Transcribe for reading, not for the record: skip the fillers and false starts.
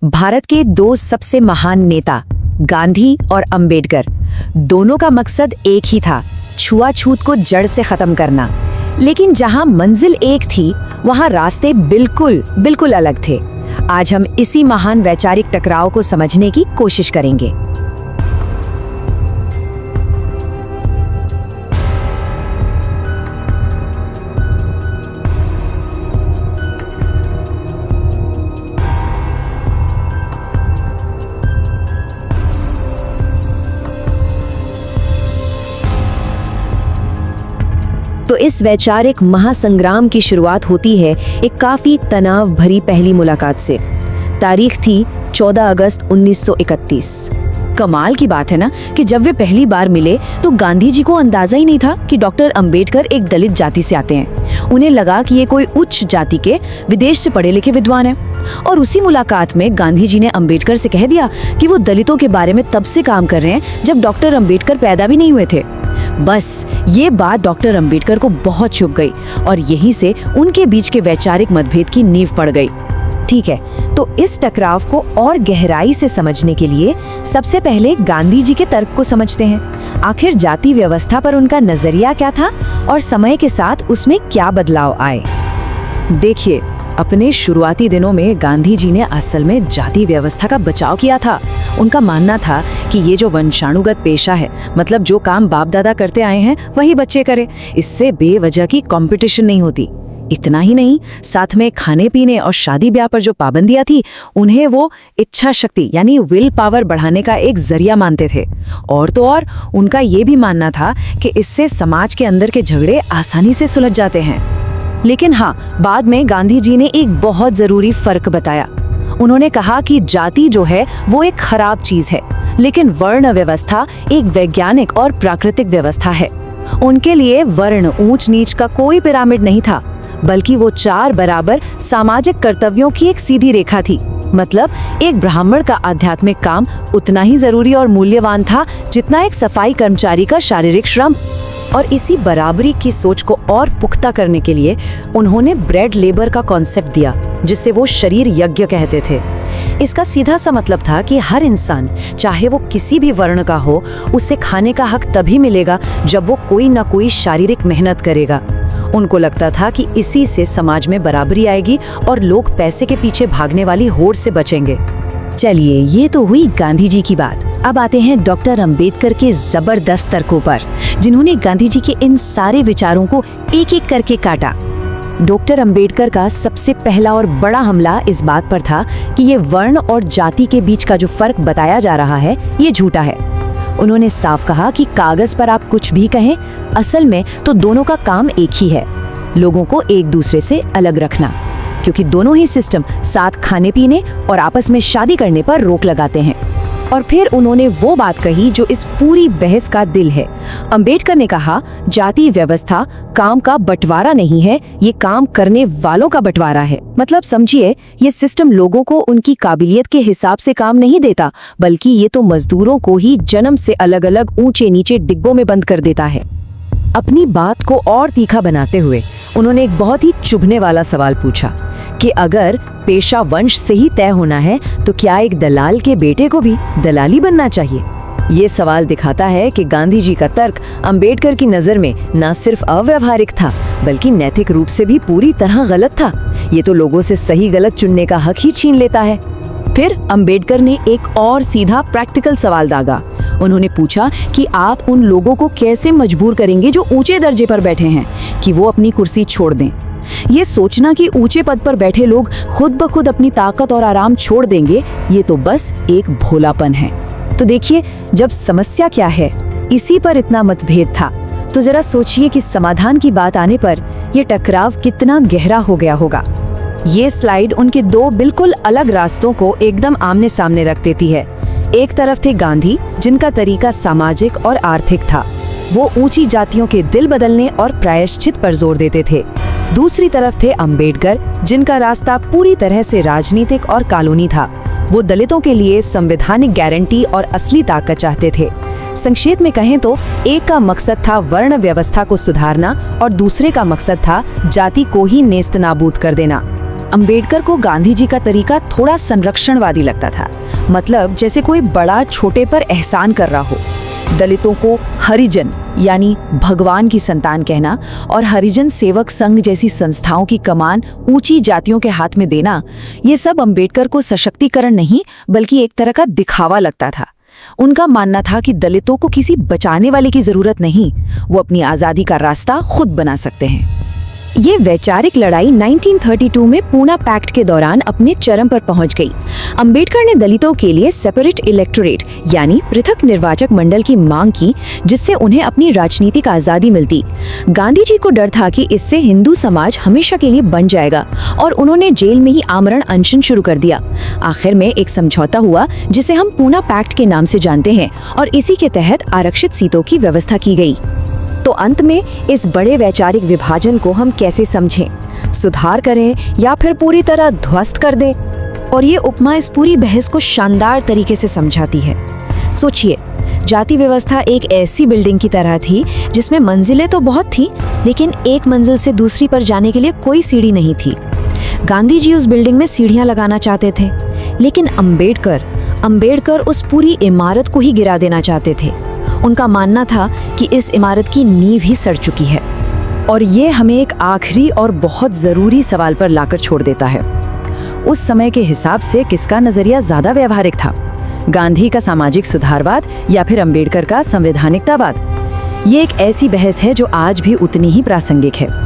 भारत के दो सबसे महान नेता गांधी और अंबेडकर, दोनों का मकसद एक ही था, छुआछूत को जड़ से खत्म करना। लेकिन जहां मंजिल एक थी, वहां रास्ते बिल्कुल अलग थे। आज हम इसी महान वैचारिक टकराव को समझने की कोशिश करेंगे। तो इस वैचारिक महासंग्राम की शुरुआत होती है एक काफी तनाव भरी पहली मुलाकात से। तारीख थी 14 अगस्त 1931। कमाल की बात है ना कि जब वे पहली बार मिले तो गांधी जी को अंदाजा ही नहीं था कि डॉक्टर अंबेडकर एक दलित जाति से आते हैं। उन्हें लगा कि ये कोई उच्च जाति के विदेश से पढ़े लिखे विद्वान हैं। और उसी मुलाकात में गांधी जी ने अंबेडकर से कह दिया कि वो दलितों के बारे में तब से काम कर रहे हैं जब डॉक्टर अंबेडकर पैदा भी नहीं हुए थे। बस ये बात डॉक्टर अंबेडकर को बहुत चुभ गई और यहीं से उनके बीच के वैचारिक मतभेद की नींव पड़ गई। ठीक है, तो इस टकराव को और गहराई से समझने के लिए सबसे पहले गांधी जी के तर्क को समझते हैं। आखिर जाति व्यवस्था पर उनका नजरिया क्या था और समय के साथ उसमें क्या बदलाव आए। देखिए, अपने शुरुआती दिनों में गांधी जी ने असल में जाति व्यवस्था का बचाव किया था। उनका मानना था कि ये जो वंशानुगत पेशा है, मतलब जो काम बाप दादा करते आए हैं वही बच्चे करें, इससे बेवजह की कंपटीशन नहीं होती। इतना ही नहीं, साथ में खाने पीने और शादी ब्याह पर जो पाबंदियां थी, उन्हें वो इच्छा शक्ति यानी विल पावर बढ़ाने का एक जरिया मानते थे। और तो और उनका ये भी मानना था कि इससे समाज के अंदर के झगड़े आसानी से सुलझ जाते हैं। लेकिन हाँ, बाद में गांधी जी ने एक बहुत जरूरी फर्क बताया। उन्होंने कहा कि जाति जो है वो एक खराब चीज है, लेकिन वर्ण व्यवस्था एक वैज्ञानिक और प्राकृतिक व्यवस्था है। उनके लिए वर्ण ऊंच नीच का कोई पिरामिड नहीं था, बल्कि वो चार बराबर सामाजिक कर्तव्यों की एक सीधी रेखा थी। मतलब एक ब्राह्मण का आध्यात्मिक काम उतना ही जरूरी और मूल्यवान था जितना एक सफाई कर्मचारी का शारीरिक श्रम। और इसी बराबरी की सोच को और पुख्ता करने के लिए उन्होंने ब्रेड लेबर का कॉन्सेप्ट दिया, जिसे वो शरीर यज्ञ कहते थे। इसका सीधा सा मतलब था कि हर इंसान, चाहे वो किसी भी वर्ण का हो, उसे खाने का हक तभी मिलेगा जब वो कोई ना कोई शारीरिक मेहनत करेगा। उनको लगता था कि इसी से समाज में बराबरी आएगी और लोग पैसे के पीछे भागने वाली होड़ से बचेंगे। चलिए, ये तो हुई गांधी जी की बात। अब आते हैं डॉक्टर अंबेडकर के जबरदस्त तर्कों पर, जिन्होंने गांधी जी के इन सारे विचारों को एक एक करके काटा। डॉक्टर अंबेडकर का सबसे पहला और बड़ा हमला इस बात पर था कि ये वर्ण और जाति के बीच का जो फर्क बताया जा रहा है, ये झूठा है। उन्होंने साफ कहा कि कागज पर आप कुछ भी कहें, असल में तो दोनों का काम एक ही है, लोगों को एक दूसरे से अलग रखना, क्योंकि दोनों ही सिस्टम साथ खाने पीने और आपस में शादी करने पर रोक लगाते हैं। और फिर उन्होंने वो बात कही जो इस पूरी बहस का दिल है। अंबेडकर ने कहा, जाति व्यवस्था काम का बंटवारा नहीं है, ये काम करने वालों का बंटवारा है। मतलब समझिए, ये सिस्टम लोगों को उनकी काबिलियत के हिसाब से काम नहीं देता, बल्कि ये तो मजदूरों को ही जन्म से अलग अलग ऊंचे नीचे डिब्बों में बंद कर देता है। अपनी बात को और तीखा बनाते हुए उन्होंने एक बहुत ही चुभने वाला सवाल पूछा कि अगर पेशा वंश से ही तय होना है, तो क्या एक दलाल के बेटे को भी दलाली बनना चाहिए? ये सवाल दिखाता है कि गांधी जी का तर्क अंबेडकर की नजर में न सिर्फ अव्यवहारिक था, बल्कि नैतिक रूप से भी पूरी तरह गलत था। ये तो लोगों से सही गलत चुनने का हक ही छीन लेता है। फिर अंबेडकर ने एक और सीधा प्रैक्टिकल सवाल दागा। उन्होंने पूछा कि आप उन लोगों को कैसे मजबूर करेंगे जो ऊंचे दर्जे पर बैठे हैं कि वो अपनी कुर्सी छोड़ दें। ये सोचना कि ऊंचे पद पर बैठे लोग खुद ब खुद अपनी ताकत और आराम छोड़ देंगे, ये तो बस एक भोलापन है। तो देखिए, जब समस्या क्या है, इसी पर इतना मतभेद था, तो जरा सोचिए कि समाधान की बात आने पर यह टकराव कितना गहरा हो गया होगा। ये स्लाइड उनके दो बिल्कुल अलग रास्तों को एकदम आमने सामने रख देती है। एक तरफ थे गांधी, जिनका तरीका सामाजिक और आर्थिक था, वो ऊंची जातियों के दिल बदलने और प्रायश्चित पर जोर देते थे। दूसरी तरफ थे अंबेडकर, जिनका रास्ता पूरी तरह से राजनीतिक और कानूनी था। वो दलितों के लिए संवैधानिक गारंटी और असली ताकत चाहते थे। संक्षेप में कहें तो एक का मकसद था वर्ण व्यवस्था को सुधारना और दूसरे का मकसद था जाति को ही नेस्तनाबूद कर देना। अंबेडकर को गांधी जी का तरीका थोड़ा संरक्षणवादी लगता था, मतलब जैसे कोई बड़ा छोटे पर एहसान कर रहा हो। दलितों को हरिजन यानी भगवान की संतान कहना और हरिजन सेवक संघ जैसी संस्थाओं की कमान ऊंची जातियों के हाथ में देना, ये सब अंबेडकर को सशक्तिकरण नहीं बल्कि एक तरह का दिखावा लगता था। उनका मानना था कि दलितों को किसी बचाने वाले की जरूरत नहीं, वो अपनी आज़ादी का रास्ता खुद बना सकते हैं। ये वैचारिक लड़ाई 1932 में पूना पैक्ट के दौरान अपने चरम पर पहुंच गई। अंबेडकर ने दलितों के लिए सेपरेट इलेक्टोरेट यानी पृथक निर्वाचक मंडल की मांग की, जिससे उन्हें अपनी राजनीतिक आज़ादी मिलती। गांधी जी को डर था कि इससे हिंदू समाज हमेशा के लिए बन जाएगा और उन्होंने जेल में ही आमरण अनशन शुरू कर दिया। आखिर में एक समझौता हुआ जिसे हम पूना पैक्ट के नाम से जानते हैं और इसी के तहत आरक्षित सीटों की व्यवस्था की गई। तो अंत में इस बड़े वैचारिक विभाजन को हम कैसे समझें? सुधार करें या फिर पूरी तरह ध्वस्त कर दें? और ये उपमा इस पूरी बहस को शानदार तरीके से समझाती है। सोचिए, जाति व्यवस्था एक ऐसी बिल्डिंग की तरह थी जिसमें मंजिलें तो बहुत थी, लेकिन एक मंजिल से दूसरी पर जाने के लिए कोई सीढ़ी नहीं थी। गांधी जी उस बिल्डिंग में सीढ़ियां लगाना चाहते थे, लेकिन अंबेडकर उस पूरी इमारत को ही गिरा देना चाहते थे। उनका मानना था कि इस इमारत की नींव ही सड़ चुकी है। और ये हमें एक आखिरी और बहुत ज़रूरी सवाल पर लाकर छोड़ देता है। उस समय के हिसाब से किसका नज़रिया ज़्यादा व्यावहारिक था, गांधी का सामाजिक सुधारवाद या फिर अंबेडकर का संवैधानिकतावाद? ये एक ऐसी बहस है जो आज भी उतनी ही प्रासंगिक है।